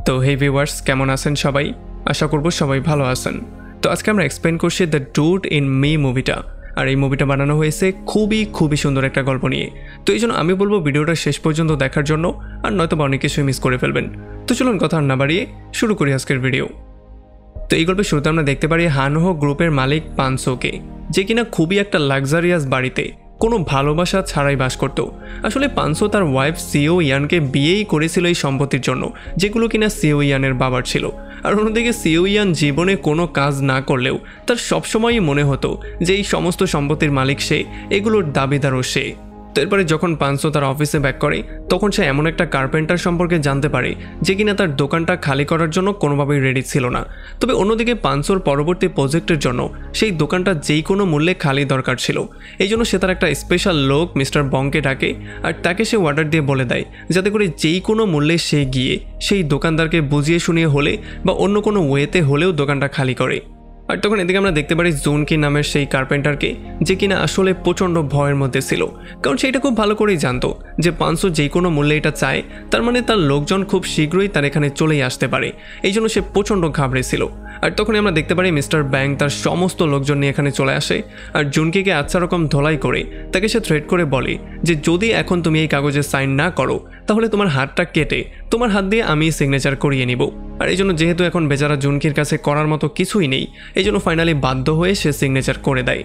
তো হে ভিউয়ার্স, কেমন আছেন সবাই? আশা করব সবাই ভালো আছেন। তো আজকে আমরা এক্সপ্লেন করছি দ্য ডুড ইন মি মুভিটা। আর এই মুভিটা বানানো হয়েছে খুবই সুন্দর একটা গল্প নিয়ে। তো এই জন্য আমি বলবো ভিডিওটা শেষ পর্যন্ত দেখার জন্য, আর নয়তো অনেক কিছুই মিস করে ফেলবেন। তো চলুন কথা না বাড়িয়ে শুরু করি আজকের ভিডিও। তো এই গল্পের শুরুতে আমরা দেখতে পারি হানহো গ্রুপের মালিক পানসোকে, যে কিনা খুবই একটা লাক্সারিয়াস বাড়িতে কোনো ভালোবাসা ছাড়াই বাস করত। আসলে পানসো তার ওয়াইফ সিও ইয়ানকে বিয়েই করেছিল এই সম্পত্তির জন্য, যেগুলো কিনা সিও ইয়ানের বাবার ছিল। আর অন্যদিকে সিও ইয়ান জীবনে কোনো কাজ না করলেও তার সবসময়ই মনে হতো যে এই সমস্ত সম্পত্তির মালিক সে, এগুলোর দাবিদারও সে। তো এরপরে যখন পানসো তার অফিসে ব্যাক করে, তখন সে এমন একটা কার্পেন্টার সম্পর্কে জানতে পারে যে কিনা তার দোকানটা খালি করার জন্য কোনোভাবেই রেডি ছিল না। তবে অন্যদিকে পানসোর পরবর্তী প্রজেক্টের জন্য সেই দোকানটা যেই কোনো মূল্যে খালি দরকার ছিল। এই জন্য সে তার একটা স্পেশাল লোক মিস্টার বংকে ডাকে, আর তাকে সে অর্ডার দিয়ে বলে দেয় যাতে করে যেই কোনো মূল্যে সে গিয়ে সেই দোকানদারকে বুঝিয়ে শুনিয়ে হলে বা অন্য কোনো ওয়েতে হলেও দোকানটা খালি করে। আর তখন এদিকে আমরা দেখতে পারি জুনকি নামের সেই কার্পেন্টারকে, যে কিনা আসলে প্রচণ্ড ভয়ের মধ্যে ছিল, কারণ সেটা খুব ভালো করেই জানতো যে পানসো যে কোনো মূল্যে এটা চায়, তার মানে তার লোকজন খুব শীঘ্রই তার এখানে চলেই আসতে পারে। এই জন্য সে প্রচণ্ড ঘাবড়েছিল। আর তখনই আমরা দেখতে পারি মিস্টার ব্যাং তার সমস্ত লোকজন নিয়ে এখানে চলে আসে, আর জুনকিকে আচ্ছা রকম ধোলাই করে তাকে সে থ্রেট করে বলে যে যদি এখন তুমি এই কাগজে সাইন না করো, তাহলে তোমার হাতটা কেটে তোমার হাত দিয়ে আমি সিগনেচার করিয়ে নিব। আর এই জন্য যেহেতু এখন বেচারা জুনকির কাছে করার মতো কিছুই নেই, এই জন্য ফাইনালি বাধ্য হয়ে সে সিগনেচার করে দেয়।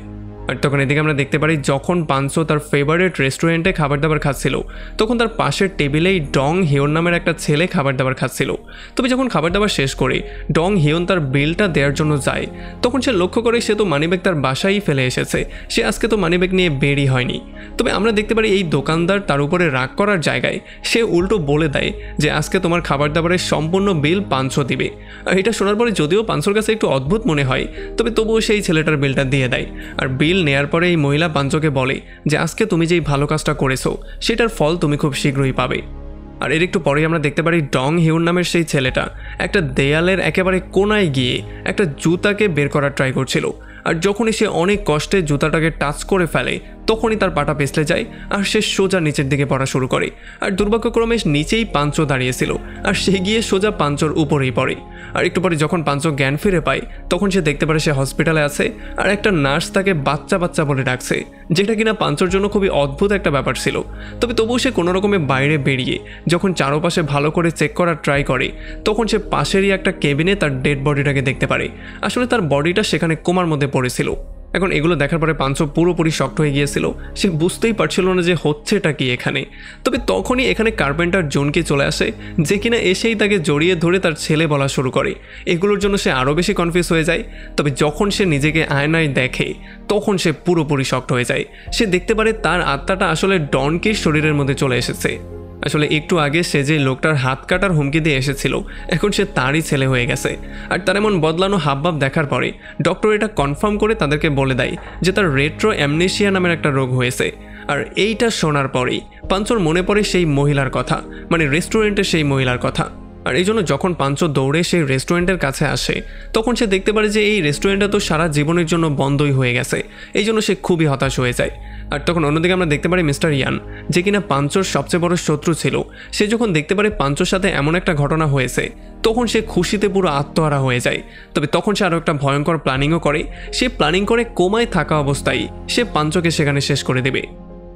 আর তখন এদিকে আমরা দেখতে পারি যখন পানসো তার ফেভারিট রেস্টুরেন্টে খাবার দাবার খাচ্ছিল, তখন তার পাশের টেবিলেই ডং হিয়ন নামের একটা ছেলে খাবার দাবার খাচ্ছিল। তবে যখন খাবার দাবার শেষ করে ডং হিয়ন তার বিলটা দেওয়ার জন্য যায়, তখন সে লক্ষ্য করে সে তো মানিব্যাগ তার বাসায় ফেলে এসেছে, সে আজকে তো মানিব্যাগ নিয়ে বেরই হয়নি। তবে আমরা দেখতে পারি এই দোকানদার তার উপরে রাগ করার জায়গায় সে উল্টো বলে দেয় যে আজকে তোমার খাবার দাবারের সম্পূর্ণ বিল পানসো দিবে। আর এটা শোনার পরে যদিও পানসোর কাছে একটু অদ্ভুত মনে হয়, তবে তবুও সেই ছেলেটার বিলটা দিয়ে দেয়। আর বিল নেয়ার পরে এই মহিলা পানসোকে বলে যে আজকে তুমি যেই ভালো কাজটা করেছো সেটার ফল তুমি খুব শীঘ্রই পাবে। আর এর একটু পরেই আমরা দেখতে পারি ডং হিউন নামের সেই ছেলেটা একটা দেয়ালের একেবারে কোনায় গিয়ে একটা জুতাকে বের করার ট্রাই করছিল। আর যখনই সে অনেক কষ্টে জুতাটাকে টাচ করে ফেলে, তখনই তার পাটা পিছলে যায় আর সে সোজা নিচের দিকে পড়া শুরু করে। আর দুর্ভাগ্যক্রমে নিচেই পাঞ্চো দাঁড়িয়েছিল, আর সে গিয়ে সোজা পাঞ্চোর উপরেই পড়ে। আর একটু পরে যখন পাঞ্চো জ্ঞান ফিরে পায়, তখন সে দেখতে পারে সে হসপিটালে আছে, আর একটা নার্স তাকে বাচ্চা বলে ডাকছে, যেটা কিনা পাঞ্চোর জন্য খুবই অদ্ভুত একটা ব্যাপার ছিল। তবে তবুও সে কোনো রকমে বাইরে বেরিয়ে যখন চারপাশে ভালো করে চেক করার ট্রাই করে, তখন সে পাশেরই একটা কেবিনে তার ডেড বডিটাকে দেখতে পারে। আসলে তার বডিটা সেখানে কোমার মধ্যে পড়েছিল। এখন এগুলো দেখার পরে পানসো পুরোপুরি শক্ট হয়ে গিয়েছিল, সে বুঝতেই পারছিল না যে হচ্ছেটা কি এখানে। তবে তখনই এখানে কার্পেন্টার জোনকে চলে আসে, যে কিনা এসেই তাকে জড়িয়ে ধরে তার ছেলে বলা শুরু করে। এগুলোর জন্য সে আরও বেশি কনফিউজ হয়ে যায়। তবে যখন সে নিজেকে আয়নায় দেখে, তখন সে পুরোপুরি শক্ট হয়ে যায়। সে দেখতে পারে তার আত্মাটা আসলে ডনকির শরীরের মধ্যে চলে এসেছে। আসলে একটু আগে সে যে লোকটার হাত কাটার হুমকি দিয়ে এসেছিল, এখন সে তারই ছেলে হয়ে গেছে। আর তার এমন বদলানো হাবভাব দেখার পরে ডক্টর এটা কনফার্ম করে তাদেরকে বলে দেয় যে তার রেট্রো অ্যামনেশিয়া নামের একটা রোগ হয়েছে। আর এইটা শোনার পরেই পাঞ্চোর মনে পড়ে সেই মহিলার কথা, মানে রেস্টুরেন্টের সেই মহিলার কথা। আর এই জন্য যখন পাঞ্চো দৌড়ে সেই রেস্টুরেন্টের কাছে আসে, তখন সে দেখতে পারে যে এই রেস্টুরেন্টটা তো সারা জীবনের জন্য বন্ধই হয়ে গেছে। এই জন্য সে খুবই হতাশ হয়ে যায়। আর তখন অন্যদিকে আমরা দেখতে পারি মিস্টার ইয়ান, যে কিনা পাঞ্চোর সবচেয়ে বড় শত্রু ছিল, সে যখন দেখতে পারে পাঞ্চোর সাথে এমন একটা ঘটনা হয়েছে, তখন সে খুশিতে পুরো আত্মহারা হয়ে যায়। তবে তখন সে আরও একটা ভয়ঙ্কর প্ল্যানিংও করে। সে প্ল্যানিং করে কোমায় থাকা অবস্থায় সে পাঞ্চোকে সেখানে শেষ করে দেবে।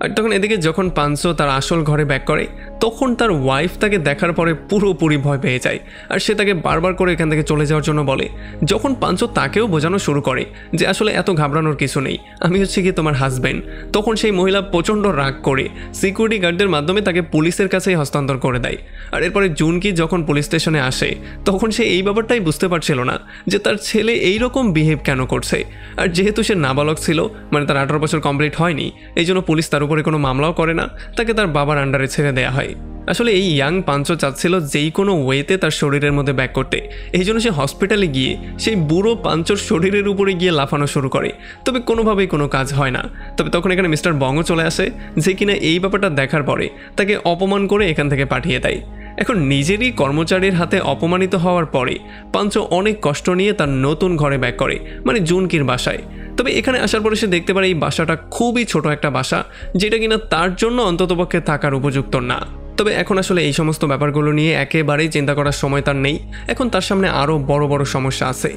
আর তখন এদিকে যখন পানসো তার আসল ঘরে ব্যাক করে, তখন তার ওয়াইফ তাকে দেখার পরে পুরোপুরি ভয় পেয়ে যায়। আর সে তাকে বারবার করে এখান থেকে চলে যাওয়ার জন্য বলে। যখন পানসো তাকেও বোঝানো শুরু করে যে আসলে এত ঘাবড়ানোর কিছু নেই, আমি হচ্ছে কি তোমার হাজব্যান্ড, তখন সেই মহিলা প্রচণ্ড রাগ করে সিকিউরিটি গার্ডদের মাধ্যমে তাকে পুলিশের কাছেই হস্তান্তর করে দেয়। আর এরপরে জুনকি যখন পুলিশ স্টেশনে আসে, তখন সে এই ব্যাপারটাই বুঝতে পারছিল না যে তার ছেলে এইরকম বিহেভ কেন করছে। আর যেহেতু সে নাবালক ছিল, মানে তার 18 বছর কমপ্লিট হয়নি, এই জন্য পুলিশ তার উপরে কোনো মামলাও করে না, তাকে তার বাবার আন্ডারে ছেড়ে দেওয়া হয়। আসলে এই ইয়াং পাঞ্চো চাচ্ছিল যেই কোনো ওয়েতে তার শরীরের মধ্যে ব্যাক করতে। এই জন্য সে হসপিটালে গিয়ে সেই বুড়ো পাঞ্চোর শরীরের উপরে গিয়ে লাফানো শুরু করে। তবে কোনোভাবেই কোনো কাজ হয় না। তবে তখন এখানে মিস্টার বংও চলে আসে, যে কিনা এই ব্যাপারটা দেখার পরে তাকে অপমান করে এখান থেকে পাঠিয়ে দেয়। এখন নিজেরই কর্মচারীর হাতে অপমানিত হওয়ার পরে পাঞ্চো অনেক কষ্ট নিয়ে তার নতুন ঘরে ব্যাক করে, মানে জুনকির বাসায়। তবে এখানে আসার পরে সে দেখতে পারে এই বাসাটা খুবই ছোট একটা বাসা, যেটা কিনা তার জন্য অন্ততপক্ষে থাকার উপযুক্ত না। তবে এখন আসলে এই সমস্ত ব্যাপারগুলো নিয়ে একেবারেই চিন্তা করার সময় তার নেই। এখন তার সামনে আরও বড় বড় সমস্যা আছে।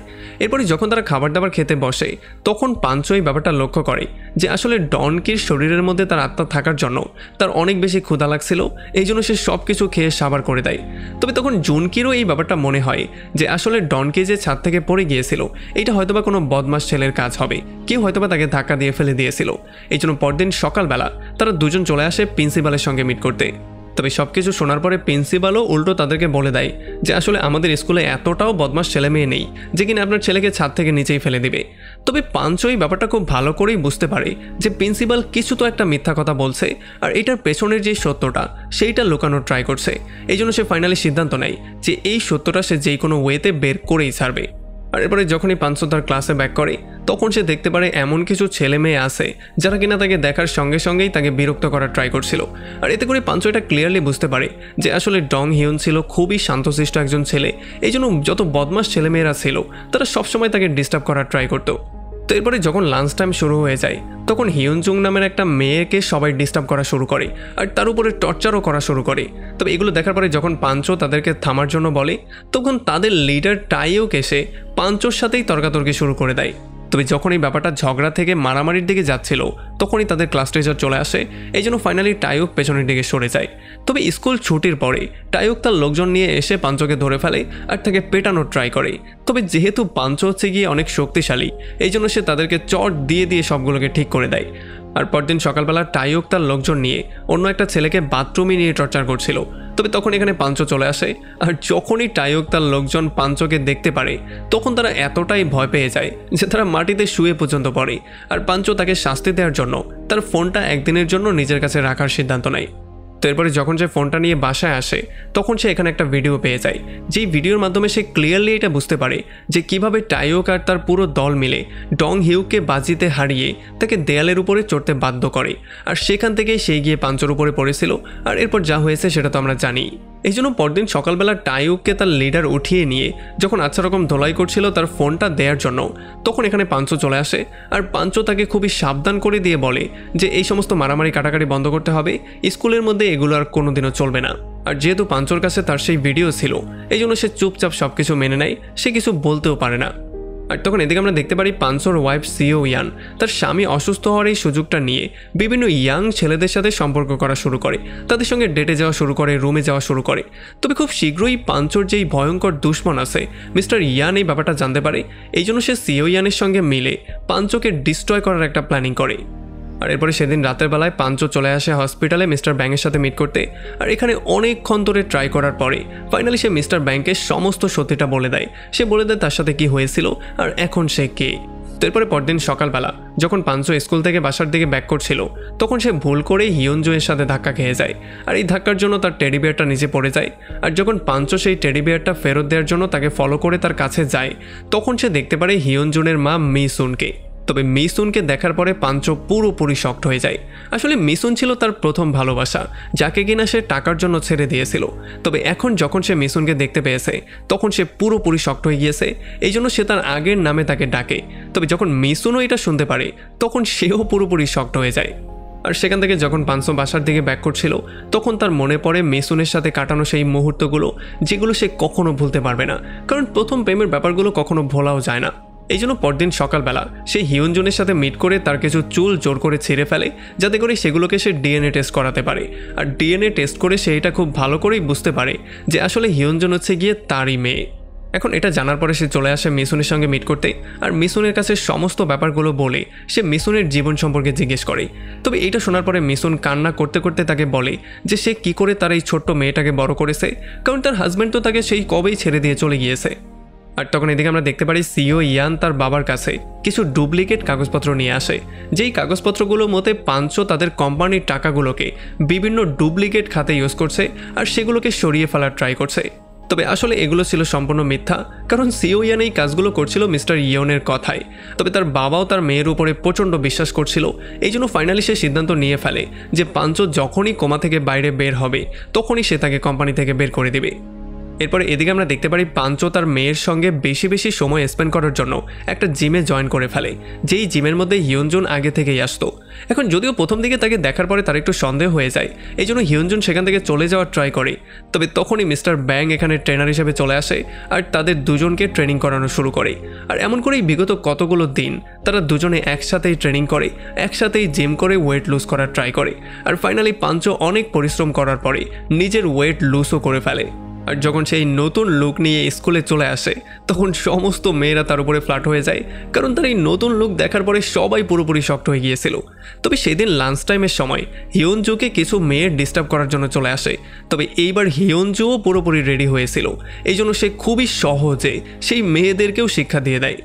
এরপরে যখন তারা খাবার দাবার খেতে বসে তখন পাঞ্চো এই ব্যাপারটা লক্ষ্য করে যে আসলে ডনকির শরীরের মধ্যে তার আত্মা থাকার জন্য তার অনেক বেশি ক্ষুধা লাগছিল, এই জন্য সে সব কিছু খেয়ে সাবার করে দেয়। তবে তখন জুনকিরও এই ব্যাপারটা মনে হয় যে আসলে ডনকি যে ছাদ থেকে পড়ে গিয়েছিল এটা হয়তোবা কোনো বদমাস ছেলের কাজ হবে, কেউ হয়তোবা তাকে ধাক্কা দিয়ে ফেলে দিয়েছিল। এই জন্য পরদিন সকালবেলা তারা দুজন চলে আসে প্রিন্সিপালের সঙ্গে মিট করতে। তবে সব কিছু শোনার পরে প্রিন্সিপালও উল্টো তাদেরকে বলে দেয় যে আসলে আমাদের স্কুলে এতটাও বদমাস ছেলে মেয়ে নেই যে কিনা আপনার ছেলেকে ছাদ থেকে নিচেই ফেলে দিবে। তবে পাঞ্চো এই ব্যাপারটা খুব ভালো করেই বুঝতে পারে যে প্রিন্সিপাল কিছু তো একটা মিথ্যা কথা বলছে, আর এটার পেছনের যে সত্যটা সেইটা লুকানোর ট্রাই করছে। এই জন্য সে ফাইনালি সিদ্ধান্ত নেয় যে এই সত্যটা সে যেই কোনো ওয়েতে বের করেই ছাড়বে। আর এরপরে যখনই পাঞ্চো তার ক্লাসে ব্যাক করে তখন সে দেখতে পারে এমন কিছু ছেলে মেয়ে আছে যারা কিনা তাকে দেখার সঙ্গে সঙ্গেই তাকে বিরক্ত করার ট্রাই করছিল। আর এতে করে পাঞ্চো এটা ক্লিয়ারলি বুঝতে পারে যে আসলে ডং হিউন ছিল খুবই শান্তশিষ্ট একজন ছেলে। এই জন্য যত বদমাস ছেলেমেয়েরা ছিল তারা সবসময় তাকে ডিস্টার্ব করার ট্রাই করতো। তো এরপরে যখন লাঞ্চ টাইম শুরু হয়ে যায় তখন হিউনজুং নামের একটা মেয়েকে সবাই ডিস্টার্ব করা শুরু করে আর তার উপরে টর্চারও করা শুরু করে। তবে এগুলো দেখার পরে যখন পাঞ্চো তাদেরকে থামার জন্য বলে তখন তাদের লিডার টাইওক এসে পাঞ্চোর সাথেই তর্কাতর্কি শুরু করে দেয়। তবে যখন এই ব্যাপারটা ঝগড়া থেকে মারামারির দিকে যাচ্ছিল তখনই তাদের ক্লাস টিচার চলে আসে, এই জন্য ফাইনালি টাইওক পেছনের দিকে সরে যায়। তবে স্কুল ছুটির পরে টাইওক তার লোকজন নিয়ে এসে পাঞ্চোকে ধরে ফেলে আর তাকে পেটানোর ট্রাই করে। তবে যেহেতু পাঞ্চো হচ্ছে গিয়ে অনেক শক্তিশালী এই জন্য সে তাদেরকে চট দিয়ে দিয়ে সবগুলোকে ঠিক করে দেয়। আর পরদিন সকালবেলা টাইওক তার লোকজন নিয়ে অন্য একটা ছেলেকে বাথরুমে নিয়ে টর্চার করছিল। তবে তখন এখানে পাঞ্চো চলে আসে আর যখনই টাইওক তার লোকজন পাঞ্চোকে দেখতে পারে তখন তারা এতটাই ভয় পেয়ে যায় যে তারা মাটিতে শুয়ে পর্যন্ত পড়ে। আর পাঞ্চো তাকে শাস্তি দেওয়ার জন্য তার ফোনটা একদিনের জন্য নিজের কাছে রাখার সিদ্ধান্ত নেয়। তো এরপরে যখন সে ফোনটা নিয়ে বাসায় আসে তখন সে এখানে একটা ভিডিও পেয়ে যায়, যেই ভিডিওর মাধ্যমে সে ক্লিয়ারলি এটা বুঝতে পারে যে কিভাবে টাইওক আর তার পুরো দল মিলে ডং হিউকে বাজিতে হারিয়ে তাকে দেয়ালের উপরে চড়তে বাধ্য করে। আর সেখান থেকেই সে গিয়ে পাঞ্চোর উপরে পড়েছিল। আর এরপর যা হয়েছে সেটা তো আমরা জানি। এই জন্য পরদিন সকালবেলা টাইউককে তার লিডার উঠিয়ে নিয়ে যখন আচ্ছা রকম ধোলাই করছিল তার ফোনটা দেওয়ার জন্য তখন এখানে পাঞ্চো চলে আসে। আর পাঞ্চো তাকে খুবই সাবধান করে দিয়ে বলে যে এই সমস্ত মারামারি কাটাকাটি বন্ধ করতে হবে, স্কুলের মধ্যে এগুলো আর কোনোদিনও চলবে না। আর যেহেতু পাঞ্চোর কাছে তার সেই ভিডিও ছিল এই জন্য সে চুপচাপ সব কিছু মেনে নেয়, সে কিছু বলতেও পারে না। আর তখন এদিকে আমরা দেখতে পারি পাঞ্চোর ওয়াইফ সিও ইয়ান তার স্বামী অসুস্থ হওয়ার এই সুযোগটা নিয়ে বিভিন্ন ইয়াং ছেলেদের সাথে সম্পর্ক করা শুরু করে, তাদের সঙ্গে ডেটে যাওয়া শুরু করে, রুমে যাওয়া শুরু করে। তবে খুব শীঘ্রই পাঞ্চোর যেই ভয়ঙ্কর দুশ্মন আছে মিস্টার ইয়ান এই ব্যাপারটা জানতে পারে, এই জন্য সে সিও ইয়ানের সঙ্গে মিলে পাঞ্চোকে ডিস্ট্রয় করার একটা প্ল্যানিং করে। আর এরপরে সেদিন রাতের বেলায় পাঞ্চো চলে আসে হসপিটালে মিস্টার ব্যাংকের সাথে মিট করতে। আর এখানে অনেকক্ষণ ধরে ট্রাই করার পরে ফাইনালি সে মিস্টার ব্যাংকে সমস্ত সত্যিটা বলে দেয়। সে বলে দেয় তার সাথে কি হয়েছিল আর এখন সে কে। তো এরপরে পরদিন সকালবেলা যখন পাঞ্চো স্কুল থেকে বাসার দিকে ব্যাক করছিল তখন সে ভুল করে হিয়নজোয়ের সাথে ধাক্কা খেয়ে যায়। আর এই ধাক্কার জন্য তার টেডি বিয়ারটা নিচে পড়ে যায়। আর যখন পাঞ্চো সেই টেডি বিয়ারটা ফেরত দেওয়ার জন্য তাকে ফলো করে তার কাছে যায় তখন সে দেখতে পারে হিয়নজুনের মা মিসুনকে। তবে মিসুনকে দেখার পরে পাঞ্চো পুরোপুরি শকড হয়ে যায়। আসলে মিসুন ছিল তার প্রথম ভালোবাসা, যাকে কিনা সে টাকার জন্য ছেড়ে দিয়েছিল। তবে এখন যখন সে মিসুনকে দেখতে পেয়েছে তখন সে পুরোপুরি শকড হয়ে গিয়েছে, এই জন্য সে তার আগের নামে তাকে ডাকে। তবে যখন মিসুনও এটা শুনতে পারে তখন সেও পুরোপুরি শকড হয়ে যায়। আর সেখান থেকে যখন পাঞ্চো বাসার দিকে ব্যাক করছিল তখন তার মনে পড়ে মিসুনের সাথে কাটানো সেই মুহূর্তগুলো, যেগুলো সে কখনো ভুলতে পারবে না, কারণ প্রথম প্রেমের ব্যাপারগুলো কখনো ভোলাও যায় না। এই জন্য পরদিন সকালবেলা সে হিয়নজুনের সাথে মিট করে তার কিছু চুল জোর করে ছিঁড়ে ফেলে যাতে করে সেগুলোকে সে ডিএনএ টেস্ট করাতে পারে। আর ডিএনএ টেস্ট করে সে এটা খুব ভালো করেই বুঝতে পারে যে আসলে হিয়নজুন হচ্ছে গিয়ে তারই মেয়ে। এখন এটা জানার পরে সে চলে আসে মিসুনের সঙ্গে মিট করতে। আর মিসুনের কাছে সমস্ত ব্যাপারগুলো বলে সে মিসুনের জীবন সম্পর্কে জিজ্ঞেস করে। তবে এইটা শোনার পরে মিসুন কান্না করতে করতে তাকে বলে যে সে কি করে তার এই ছোট্ট মেয়েটাকে বড় করেছে, কারণ তার হাজব্যান্ড তো তাকে সেই কবেই ছেড়ে দিয়ে চলে গিয়েছে। আর তখন এদিকে আমরা দেখতে পারি সিও ইয়ান তার বাবার কাছে কিছু ডুপ্লিকেট কাগজপত্র নিয়ে আসে, যেই কাগজপত্রগুলোর মধ্যে পাঞ্চো তাদের কোম্পানির টাকাগুলোকে বিভিন্ন ডুপ্লিকেট খাতে ইউজ করছে আর সেগুলোকে সরিয়ে ফেলার ট্রাই করছে। তবে আসলে এগুলো ছিল সম্পূর্ণ মিথ্যা, কারণ সিও ইয়ান এই কাজগুলো করছিল মিস্টার ইয়নের কথায়। তবে তার বাবাও তার মেয়ের উপরে প্রচণ্ড বিশ্বাস করছিল, এই জন্য ফাইনালি সে সিদ্ধান্ত নিয়ে ফেলে যে পাঞ্চো যখনই কোমা থেকে বাইরে বের হবে তখনই সে তাকে কোম্পানি থেকে বের করে দেবে। এরপরে এদিকে আমরা দেখতে পারি পাঞ্চো তার মেয়ের সঙ্গে বেশি বেশি সময় স্পেন্ড করার জন্য একটা জিমে জয়েন করে ফেলে, যেই জিমের মধ্যে হিয়নজুন আগে থেকেই আসতো। এখন যদিও প্রথম দিকে তাকে দেখার পরে তার একটু সন্দেহ হয়ে যায়, এই জন্য হিয়নজুন সেখান থেকে চলে যাওয়ার ট্রাই করে। তবে তখনই মিস্টার ব্যাং এখানে ট্রেনার হিসেবে চলে আসে আর তাদের দুজনকে ট্রেনিং করানো শুরু করে। আর এমন করেই বিগত কতগুলো দিন তারা দুজনে একসাথেই ট্রেনিং করে, একসাথেই জিম করে ওয়েট লুজ করার ট্রাই করে। আর ফাইনালি পাঞ্চো অনেক পরিশ্রম করার পরে নিজের ওয়েট লুজও করে ফেলে। আর যখন সেই নতুন লুক নিয়ে স্কুলে চলে আসে তখন সমস্ত মেয়েরা তার উপরে ফ্ল্যাট হয়ে যায়, কারণ তার এই নতুন লুক দেখার পরে সবাই পুরোপুরি শক্ট হয়ে গিয়েছিল। তবে সেদিন লাঞ্চ টাইমের সময় হিয়নজুকে কিছু মেয়ের ডিস্টার্ব করার জন্য চলে আসে। তবে এইবার হিয়নজুও পুরোপুরি রেডি হয়েছিল, এই জন্য সে খুবই সহজে সেই মেয়েদেরকেও শিক্ষা দিয়ে দেয়।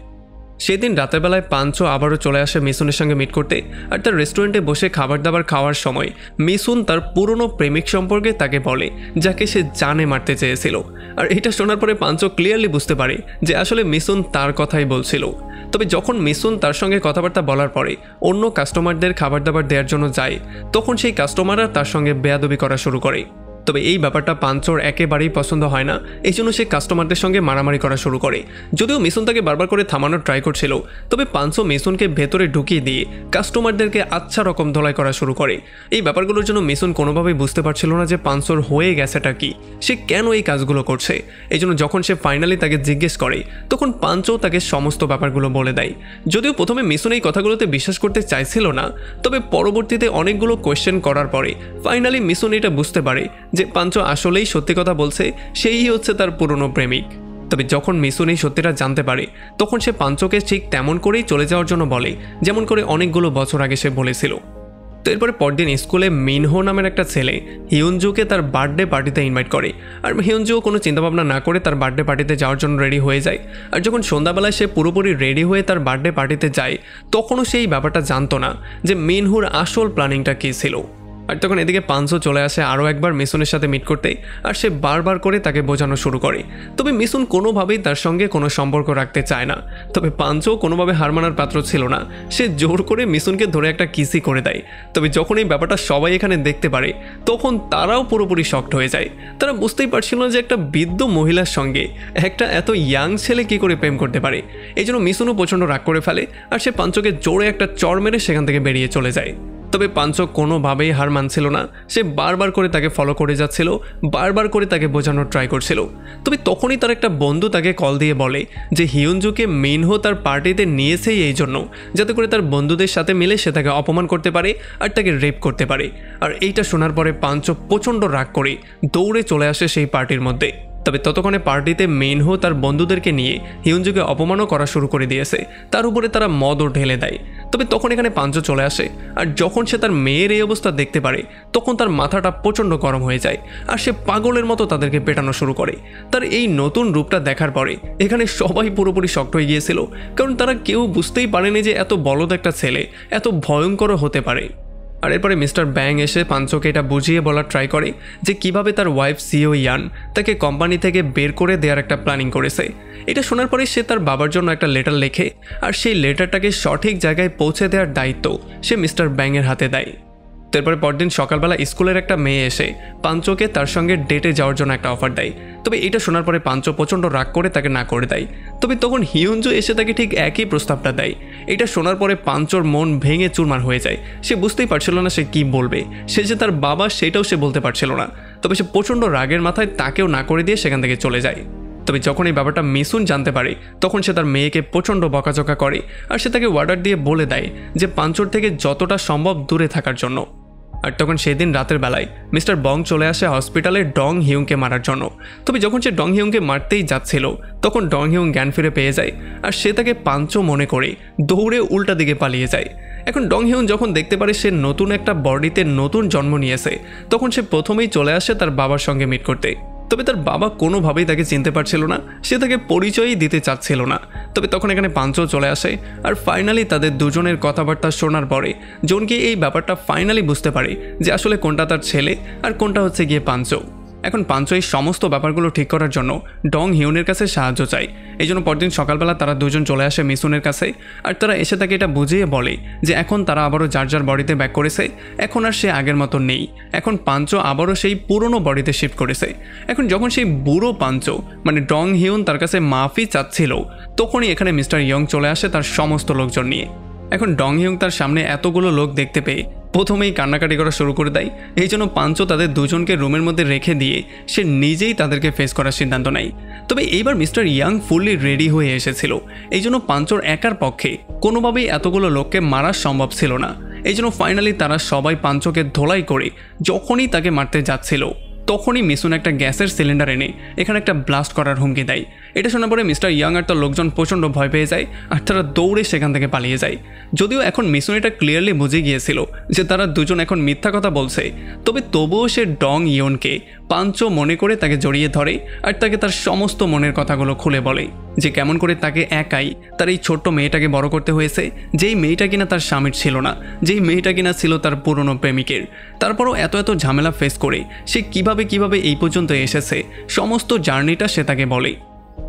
সেদিন রাতের বেলায় পাঞ্চো আবারও চলে আসে মিসুনের সঙ্গে মিট করতে। আর তার রেস্টুরেন্টে বসে খাবার দাবার খাওয়ার সময় মিসুন তার পুরনো প্রেমিক সম্পর্কে তাকে বলে, যাকে সে জানে মারতে চেয়েছিল। আর এটা শোনার পরে পাঞ্চো ক্লিয়ারলি বুঝতে পারে যে আসলে মিসুন তার কথাই বলছিল। তবে যখন মিসুন তার সঙ্গে কথাবার্তা বলার পরে অন্য কাস্টমারদের খাবার দাবার দেওয়ার জন্য যায়, তখন সেই কাস্টমাররা তার সঙ্গে বেয়াদবি করা শুরু করে। তবে এই ব্যাপারটা পাঞ্চোর একেবারেই পছন্দ হয় না, এই জন্য সে কাস্টমারদের সঙ্গে মারামারি করা শুরু করে। যদিও মিসুন তাকে বারবার করে থামানোর ট্রাই করছিল, তবে পাঞ্চো মিসুনকে ভেতরে ঢুকিয়ে দিয়ে কাস্টমারদেরকে আচ্ছা রকম ধলাই করা শুরু করে। এই ব্যাপারগুলোর জন্য মিসুন কোনোভাবেই বুঝতে পারছিল না যে পাঞ্চোর হয়ে গেছেটা কি, সে কেন এই কাজগুলো করছে। এই জন্য যখন সে ফাইনালি তাকে জিজ্ঞেস করে তখন পাঞ্চো তাকে সমস্ত ব্যাপারগুলো বলে দেয়। যদিও প্রথমে মিসুন এই কথাগুলোতে বিশ্বাস করতে চাইছিল না, তবে পরবর্তীতে অনেকগুলো কোয়েশ্চেন করার পরে ফাইনালি মিসুন এটা বুঝতে পারে যে পাঞ্চো আসলেই সত্যি কথা বলছে, সেই হচ্ছে তার পুরনো প্রেমিক। তবে যখন মিসুন এই সত্যিটা জানতে পারে তখন সে পাঞ্চোকে ঠিক তেমন করেই চলে যাওয়ার জন্য বলে, যেমন করে অনেকগুলো বছর আগে সে বলেছিল। তো এরপরে পরদিন স্কুলে মিনহো নামের একটা ছেলে হিয়নজুকে তার বার্থডে পার্টিতে ইনভাইট করে। আর হিয়নজুও কোনো চিন্তাভাবনা না করে তার বার্থডে পার্টিতে যাওয়ার জন্য রেডি হয়ে যায়। আর যখন সন্ধ্যাবেলায় সে পুরোপুরি রেডি হয়ে তার বার্থডে পার্টিতে যায়, তখনও সেই ব্যাপারটা জানতো না যে মিনহুর আসল প্ল্যানিংটা কী ছিল। আর তখন এদিকে পাঞ্চো চলে আসে আরও একবার মিসুনের সাথে মিট করতে। আর সে বারবার করে তাকে বোঝানো শুরু করে, তবে মিসুন কোনোভাবেই তার সঙ্গে কোনো সম্পর্ক রাখতে চায় না। তবে পাঞ্চো কোনোভাবে হার মানার পাত্র ছিল না, সে জোর করে মিসুনকে ধরে একটা কিসি করে দেয়। তবে যখন এই ব্যাপারটা সবাই এখানে দেখতে পারে তখন তারাও পুরোপুরি শকড হয়ে যায়। তারা বুঝতেই পারছিল না যে একটা বৃদ্ধ মহিলার সঙ্গে একটা এত ইয়াং ছেলে কী করে প্রেম করতে পারে। এই জন্য মিসুনও প্রচণ্ড রাগ করে ফেলে আর সে পাঞ্চোকে জোরে একটা চড় মেরে সেখান থেকে বেরিয়ে চলে যায়। তবে পাঞ্চো কোনোভাবেই হার মানছিল না, সে বারবার করে তাকে ফলো করে যাচ্ছিল, বারবার করে তাকে বোঝানোর ট্রাই করছিল। তবে তখনই তার একটা বন্ধু তাকে কল দিয়ে বলে যে হিয়নজুকে মিনহো তার পার্টিতে নিয়েছেই এই জন্য যাতে করে তার বন্ধুদের সাথে মিলে সে তাকে অপমান করতে পারে আর তাকে রেপ করতে পারে। আর এইটা শোনার পরে পাঞ্চো প্রচণ্ড রাগ করে দৌড়ে চলে আসে সেই পার্টির মধ্যে। তবে ততক্ষণে পার্টিতে মিনহো তার বন্ধুদেরকে নিয়ে হিয়নজুকে অপমানও করা শুরু করে দিয়েছে, তার উপরে তারা মদও ঢেলে দেয়। তবে তখন এখানে পাঞ্চো চলে আসে আর যখন সে তার মেয়ের এই অবস্থা দেখতে পারে তখন তার মাথাটা প্রচণ্ড গরম হয়ে যায় আর সে পাগলের মতো তাদেরকে পেটানো শুরু করে। তার এই নতুন রূপটা দেখার পরে এখানে সবাই পুরোপুরি শক্ট হয়ে গিয়েছিল, কারণ তারা কেউ বুঝতেই পারেনি যে এত বলদ একটা ছেলে এত ভয়ঙ্কর হতে পারে। আর এরপরে মিস্টার ব্যাং এসে পাঞ্চোকে এটা বুঝিয়ে বলার ট্রাই করে যে কিভাবে তার ওয়াইফ সিও ইয়ান তাকে কোম্পানি থেকে বের করে দেওয়ার একটা প্ল্যানিং করেছে। এটা শোনার পরে সে তার বাবার জন্য একটা লেটার লেখে আর সেই লেটারটাকে সঠিক জায়গায় পৌঁছে দেওয়ার দায়িত্ব সে মিস্টার ব্যাংয়ের হাতে দেয়। তারপরে পরদিন সকালবেলা স্কুলের একটা মেয়ে এসে পাঞ্চোকে তার সঙ্গে ডেটে যাওয়ার জন্য একটা অফার দেয়। তবে এটা শোনার পরে পাঞ্চো প্রচণ্ড রাগ করে তাকে না করে দেয়। তবে তখন হিয়নজু এসে তাকে ঠিক একই প্রস্তাবটা দেয়। এটা শোনার পরে পাঞ্চোর মন ভেঙে চুরমার হয়ে যায়, সে বুঝতেই পারছিল না সে কি বলবে, সে যে তার বাবা সেটাও সে বলতে পারছিল না। তবে সে প্রচণ্ড রাগের মাথায় তাকেও না করে দিয়ে সেখান থেকে চলে যায়। তবে যখন এই ব্যাপারটা মিসুন জানতে পারে তখন সে তার মেয়েকে প্রচণ্ড বকাঝকা করে আর সে তাকে অর্ডার দিয়ে বলে দেয় যে পাঞ্চোর থেকে যতটা সম্ভব দূরে থাকার জন্য। আর তখন সেদিন রাতের বেলায় মিস্টার বং চলে আসে হসপিটালে ডং হিউংকে মারার জন্য। তবে যখন সে ডং হিউংকে মারতেই যাচ্ছিল তখন ডং হিউং জ্ঞান ফিরে পেয়ে যায় আর সে তাকে পাঞ্চো মনে করে দৌড়ে উল্টা দিকে পালিয়ে যায়। এখন ডং হিউং যখন দেখতে পারে সে নতুন একটা বডিতে নতুন জন্ম নিয়েছে তখন সে প্রথমেই চলে আসে তার বাবার সঙ্গে মিট করতে। তবে তার বাবা কোনোভাবেই তাকে চিনতে পারছিল না, সে তাকে পরিচয়ই দিতে চাচ্ছিল না। তবে তখন এখানে পাঞ্চো চলে আসে আর ফাইনালি তাদের দুজনের কথাবার্তা শোনার পরে জনকে এই ব্যাপারটা ফাইনালি বুঝতে পারে যে আসলে কোনটা তার ছেলে আর কোনটা হচ্ছে গিয়ে পাঞ্চো। এখন পাঞ্চো এই সমস্ত ব্যাপারগুলো ঠিক করার জন্য ডং হিউনের কাছে সাহায্য চায়। এই জন্য পরদিন সকালবেলা তারা দুজন চলে আসে মিসুনের কাছে, আর তারা এসে তাকে এটা বুঝিয়ে বলে যে এখন তারা আবারও যার যার বডিতে ব্যাক করেছে, এখন আর সে আগের মতো নেই, এখন পাঞ্চো আবারও সেই পুরনো বডিতে শিফট করেছে। এখন যখন সেই বুড়ো পাঞ্চো মানে ডং হিউন তার কাছে মাফি চাচ্ছিল, তখনই এখানে মিস্টার ইয়ং চলে আসে তার সমস্ত লোকজন নিয়ে। এখন ডং হিউং তার সামনে এতগুলো লোক দেখতে পেয়ে প্রথমেই কান্নাকাটি করা শুরু করে দেয়। এই জন্য পাঞ্চো তাদের দুজনকে রুমের মধ্যে রেখে দিয়ে সে নিজেই তাদেরকে ফেস করার সিদ্ধান্ত নেয়। তবে এইবার মিস্টার ইয়াং ফুললি রেডি হয়ে এসেছিল, এই জন্য পাঞ্চোর একার পক্ষে কোনোভাবেই এতগুলো লোককে মারা সম্ভব ছিল না। এই জন্য ফাইনালি তারা সবাই পাঞ্চোকে ধোলাই করে যখনই তাকে মারতে যাচ্ছিল, তখনই মিসুন একটা গ্যাসের সিলিন্ডার এনে এখানে একটা ব্লাস্ট করার হুমকি দেয়। এটা শোনার পরে মিস্টার ইয়াং আর তার লোকজন প্রচণ্ড ভয় পেয়ে যায়, আর তারা দৌড়ে সেখান থেকে পালিয়ে যায়। যদিও এখন মিসুন এটা ক্লিয়ারলি বুঝে গিয়েছিল যে তারা দুজন এখন মিথ্যা কথা বলছে, তবুও সে ডং ইয়নকে পাঞ্চো মনে করে তাকে জড়িয়ে ধরে আর তাকে তার সমস্ত মনের কথাগুলো খুলে বলে যে কেমন করে তাকে একাই তার এই ছোট্ট মেয়েটাকে বড় করতে হয়েছে, যেই মেয়েটা কিনা তার স্বামীর ছিল না, যেই মেয়েটা কিনা ছিল তার পুরনো প্রেমিকের। তারপরও এত ঝামেলা ফেস করে সে কিভাবে এই পর্যন্ত এসেছে, সমস্ত জার্নিটা সে তাকে বলে।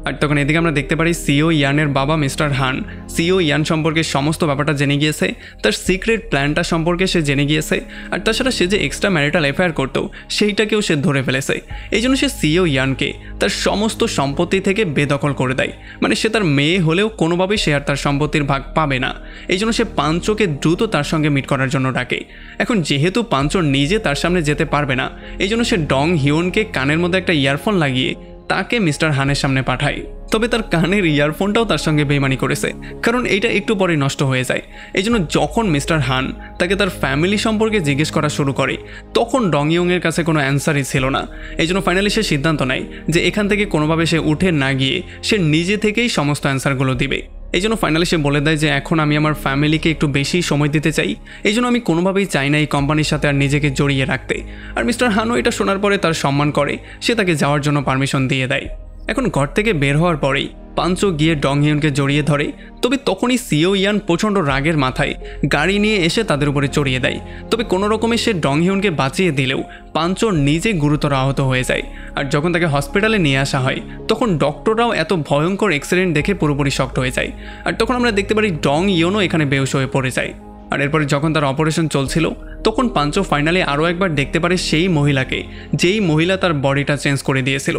আর তখন এদিকে আমরা দেখতে পারি সিও ইয়ানের বাবা মিস্টার হান সিও ইয়ান সম্পর্কে সমস্ত ব্যাপারটা জেনে গিয়েছে, তার সিক্রেট প্ল্যানটা সম্পর্কে সে জেনে গিয়েছে, আর তাছাড়া সে যে এক্সট্রা ম্যারিটাল অ্যাফেয়ার করতো সেইটাকেও সে ধরে ফেলেছে। এই জন্য সে সিও ইয়ানকে তার সমস্ত সম্পত্তি থেকে বেদখল করে দেয়, মানে সে তার মেয়ে হলেও কোনোভাবেই সে আর তার সম্পত্তির ভাগ পাবে না। এই জন্য সে পাঞ্চোকে দ্রুত তার সঙ্গে মিট করার জন্য ডাকে। এখন যেহেতু পাঞ্চো নিজে তার সামনে যেতে পারবে না, এই জন্য সে ডং হিউনকে কানের মধ্যে একটা ইয়ারফোন লাগিয়ে তাকে মিস্টার হানের সামনে পাঠায়। তবে তার কানের ইয়ারফোনটাও তার সঙ্গে বেইমানি করেছে, কারণ এইটা একটু পরে নষ্ট হয়ে যায়। এই জন্য যখন মিস্টার হান তাকে তার ফ্যামিলি সম্পর্কে জিজ্ঞেস করা শুরু করে, তখন ডং ইয়ংয়ের কাছে কোনো অ্যান্সারই ছিল না। এই জন্য ফাইনালি সে সিদ্ধান্ত নেয় যে এখান থেকে কোনোভাবে সে উঠে না গিয়ে সে নিজে থেকেই সমস্ত অ্যান্সারগুলো দিবে। এই জন্য ফাইনালি সে বলে দেয় যে এখন আমি আমার ফ্যামিলিকে একটু বেশি সময় দিতে চাই, এই জন্য আমি কোনোভাবেই চাই না এই কোম্পানির সাথে আর নিজেকে জড়িয়ে রাখতে। আর মিস্টার হানও এটা শোনার পরে তার সম্মান করে, সে তাকে যাওয়ার জন্য পারমিশন দিয়ে দেয়। এখন ঘর থেকে বের হওয়ার পরেই পাঞ্চো গিয়ে ডং হিউনকে জড়িয়ে ধরে, তবে তখনই সিও ইয়ান প্রচণ্ড রাগের মাথায় গাড়ি নিয়ে এসে তাদের উপরে চড়িয়ে দেয়। তবে কোনো রকমে সে ডং হিউনকে বাঁচিয়ে দিলেও পাঞ্চো নিজে গুরুতর আহত হয়ে যায়। আর যখন তাকে হসপিটালে নিয়ে আসা হয়, তখন ডক্টররাও এত ভয়ঙ্কর অ্যাক্সিডেন্ট দেখে পুরোপুরি শকড হয়ে যায়। আর তখন আমরা দেখতে পারি ডং ইয়নও এখানে বেহুশ হয়ে পড়ে যায়। আর এরপরে যখন তার অপারেশন চলছিল, তখন পাঞ্চো ফাইনালি আরও একবার দেখতে পারে সেই মহিলাকে, যেই মহিলা তার বডিটা চেঞ্জ করে দিয়েছিল।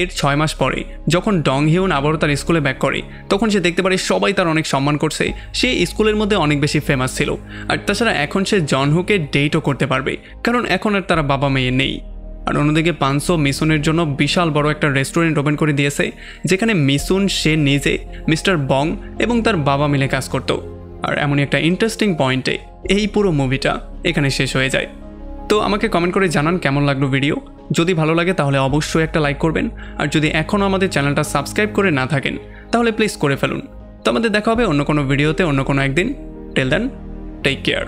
এর 6 মাস পরে যখন ডং হিউন আবারও তার স্কুলে ব্যাক করে, তখন সে দেখতে পারে সবাই তার অনেক সম্মান করছে, সে স্কুলের মধ্যে অনেক বেশি ফেমাস ছিল। আর তাছাড়া এখন সে জনহুকে ডেটও করতে পারবে, কারণ এখন আর তারা বাবা মেয়ে নেই। আর অন্যদিকে পাঞ্চো মিসুনের জন্য বিশাল বড় একটা রেস্টুরেন্ট ওপেন করে দিয়েছে, যেখানে মিসুন, সে নিজে, মিস্টার বং এবং তার বাবা মিলে কাজ করত। আর এমনই একটা ইন্টারেস্টিং পয়েন্টে এই পুরো মুভিটা এখানে শেষ হয়ে যায়। তো আমাকে কমেন্ট করে জানান কেমন লাগলো ভিডিও। যদি ভালো লাগে তাহলে অবশ্যই একটা লাইক করবেন, আর যদি এখনও আমাদের চ্যানেলটা সাবস্ক্রাইব করে না থাকেন তাহলে প্লিজ করে ফেলুন। তো আমাদের দেখা হবে অন্য কোনো ভিডিওতে অন্য কোনো একদিন। Till then, take care.